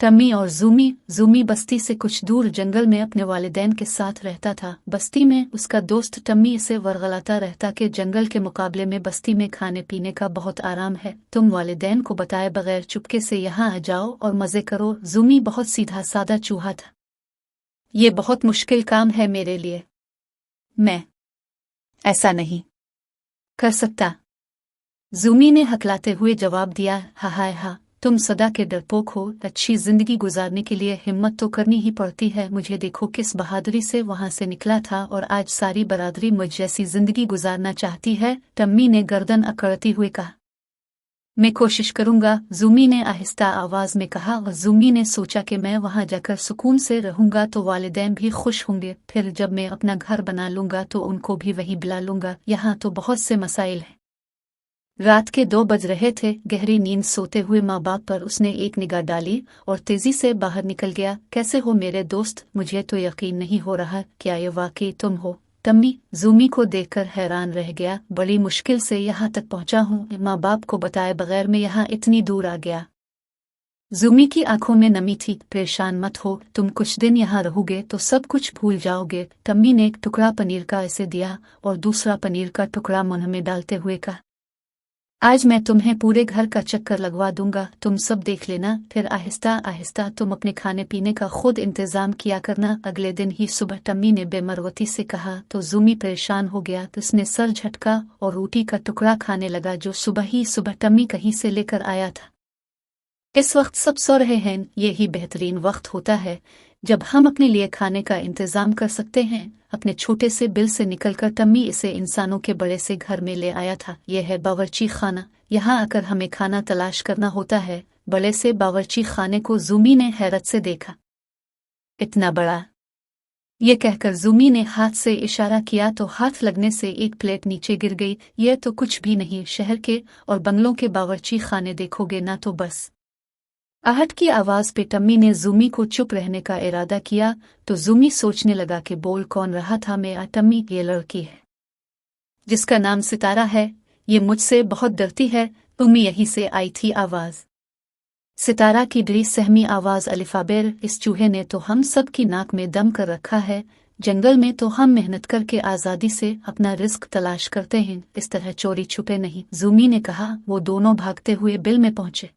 Tummy और जूमी बस्ती से कुछ दूर जंगल में अपने वालिदैन के साथ रहता था। बस्ती में उसका दोस्त टमी इसे वर्गलाता रहता कि जंगल के मुकाबले में बस्ती में खाने पीने का बहुत आराम है, तुम वालिदैन को बताए बगैर चुपके से यहाँ आ जाओ और मजे करो। जूमी बहुत सीधा सादा चूहा था। ये बहुत मुश्किल काम है मेरे लिए, मैं ऐसा नहीं कर सकता, जूमी ने हकलाते हुए जवाब दिया। हा, तुम सदा के डरपोक हो। अच्छी जिंदगी गुजारने के लिए हिम्मत तो करनी ही पड़ती है। मुझे देखो किस बहादुरी से वहां से निकला था, और आज सारी बरादरी मुझ जैसी जिंदगी गुजारना चाहती है। टम्मी ने गर्दन अकड़ती हुए कहा। मैं कोशिश करूंगा, जूमी ने आहिस्ता आवाज में कहा। और जूमी ने सोचा कि मैं वहां जाकर सुकून से रहूंगा तो वालिदैन भी खुश होंगे, फिर जब मैं अपना घर बना लूंगा तो उनको भी वहीं बुला लूंगा। यहाँ तो बहुत से मसाइल हैं। रात के 2 बज रहे थे। गहरी नींद सोते हुए माँ बाप पर उसने एक निगाह डाली और तेजी से बाहर निकल गया। कैसे हो मेरे दोस्त? मुझे तो यकीन नहीं हो रहा, क्या ये वाकई तुम हो? टम्मी जूमी को देखकर हैरान रह गया। बड़ी मुश्किल से यहाँ तक पहुँचा हूँ, माँ बाप को बताए बगैर मैं यहाँ इतनी दूर आ गया। जूमी की आंखों में नमी थी। परेशान मत हो, तुम कुछ दिन यहाँ रहोगे तो सब कुछ भूल जाओगे। टम्मी ने एक टुकड़ा पनीर का इसे दिया और दूसरा पनीर का टुकड़ा मुंह में डालते हुए कहा। आज मैं तुम्हें पूरे घर का चक्कर लगवा दूंगा, तुम सब देख लेना, फिर आहिस्ता आहिस्ता तुम अपने खाने पीने का खुद इंतजाम किया करना। अगले दिन ही सुबह टम्मी ने बेमरवती से कहा तो जूमी परेशान हो गया। तो उसने सर झटका और रोटी का टुकड़ा खाने लगा जो सुबह टम्मी कहीं से लेकर आया था। इस वक्त सब सो रहे हैं। यही बेहतरीन वक्त होता है जब हम अपने लिए खाने का इंतजाम कर सकते हैं। अपने छोटे से बिल से निकलकर टम्मी इसे इंसानों के बड़े से घर में ले आया था। यह है बावर्ची खाना। यहाँ आकर हमें खाना तलाश करना होता है। बड़े से बावर्ची खाने को जूमी ने हैरत से देखा। इतना बड़ा? ये कहकर जूमी ने हाथ से इशारा किया तो हाथ लगने से एक प्लेट नीचे गिर गई। यह तो कुछ भी नहीं, शहर के और बंगलों के बावर्ची खाने देखोगे ना तो बस। आहट की आवाज पे टम्मी ने जूमी को चुप रहने का इरादा किया तो जूमी सोचने लगा कि बोल कौन रहा था। मैं टम्मी, ये लड़की है जिसका नाम सितारा है, ये मुझसे बहुत डरती है। तुम्ही यहीं से आई थी आवाज। सितारा की डरी सहमी आवाज। अलिफाबेर, इस चूहे ने तो हम सब की नाक में दम कर रखा है। जंगल में तो हम मेहनत करके आजादी से अपना रिस्क तलाश करते हैं, इस तरह चोरी छुपे नहीं, जूमी ने कहा। वो दोनों भागते हुए बिल में पहुंचे।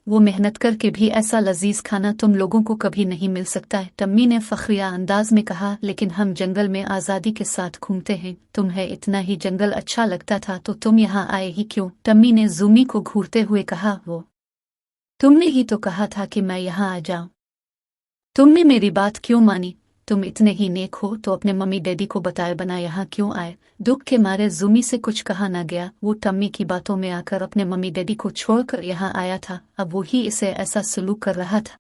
वो मेहनत करके भी ऐसा लजीज खाना तुम लोगों को कभी नहीं मिल सकता है, टम्मी ने फखरिया अंदाज में कहा। लेकिन हम जंगल में आज़ादी के साथ घूमते हैं, तुम्हें इतना ही जंगल अच्छा लगता था तो तुम यहाँ आए ही क्यों? टम्मी ने जूमी को घूरते हुए कहा। वो तुमने ही तो कहा था कि मैं यहाँ आ जाऊं, तुमने मेरी बात क्यों मानी? तुम इतने ही नेक हो तो अपने मम्मी डैडी को बताए बना यहाँ क्यों आए? दुख के मारे जूमी से कुछ कहा ना गया। वो टम्मी की बातों में आकर अपने मम्मी डैडी को छोड़कर यहाँ आया था। अब वो ही इसे ऐसा सलूक कर रहा था।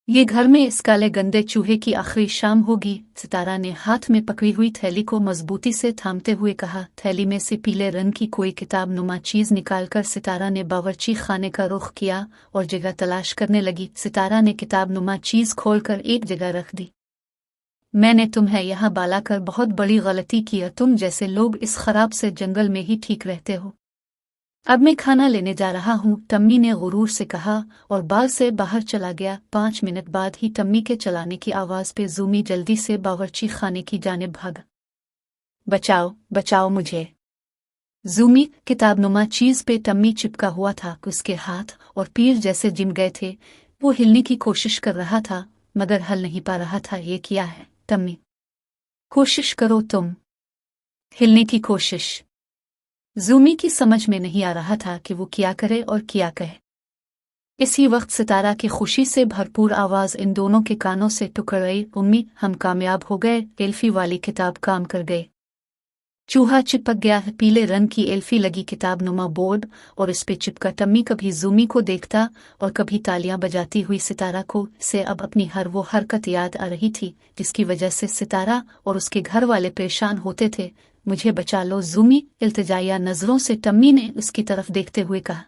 ये घर में इस काले गंदे चूहे की आखिरी शाम होगी। सितारा ने हाथ में पकड़ी हुई थैली को मजबूती से थामते हुए कहा। थैली में से पीले रंग की कोई किताब नुमा चीज निकालकर सितारा ने बावर्ची खाने का रुख किया और जगह तलाश करने लगी। सितारा ने किताब नुमा चीज खोलकर एक जगह रख दी। मैंने तुम्हें यहाँ बालाकर बहुत बड़ी गलती की है। तुम जैसे लोग इस खराब से जंगल में ही ठीक रहते हो। अब मैं खाना लेने जा रहा हूँ, टम्मी ने गुरूर से कहा और बाग से बाहर चला गया। 5 मिनट बाद ही टम्मी के चलाने की आवाज पे जूमी जल्दी से बावर्ची खाने की जानिब भागा। बचाओ, बचाओ मुझे! जूमी किताबनुमा चीज पे टम्मी चिपका हुआ था। उसके हाथ और पैर जैसे जिम गए थे। वो हिलने की कोशिश कर रहा था मगर हल नहीं पा रहा था। ये क्या है टम्मी? कोशिश करो तुम, हिलने की कोशिश। जूमी की समझ में नहीं आ रहा था कि वो क्या करे और क्या कहे। इसी वक्त सितारा की खुशी से भरपूर आवाज इन दोनों के कानों से टकराई। उम्मी, हम कामयाब हो गए, एल्फी वाली किताब काम कर गए। चूहा चिपक गया है। पीले रंग की एल्फी लगी किताब नुमा बोर्ड और इस पे चिपका टम्मी कभी जूमी को देखता और कभी तालियां बजाती हुई सितारा को। से अब अपनी हर वो हरकत याद आ रही थी जिसकी वजह से सितारा और उसके घर वाले परेशान होते थे। मुझे बचा लो जूमी, इल्तिजाया नजरों से टम्मी ने उसकी तरफ देखते हुए कहा।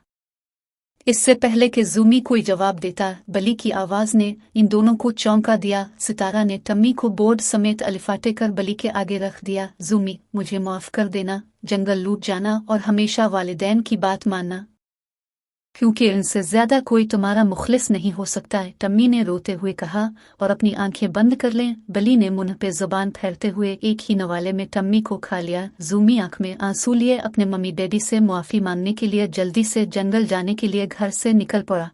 इससे पहले कि जूमी कोई जवाब देता, बली की आवाज ने इन दोनों को चौंका दिया। सितारा ने टम्मी को बोर्ड समेत अलिफाटे कर बली के आगे रख दिया। जूमी, मुझे माफ कर देना, जंगल लूट जाना और हमेशा वालिदैन की बात मानना क्योंकि इनसे ज्यादा कोई तुम्हारा मुखलिस नहीं हो सकता है, टम्मी ने रोते हुए कहा। और अपनी आंखें बंद कर लें। बली ने मुंह पे जुबान फेरते हुए एक ही नवाले में टम्मी को खा लिया। जूमी आंख में आंसू लिए अपने मम्मी डैडी से मुआफी मांगने के लिए जल्दी से जंगल जाने के लिए घर से निकल पड़ा।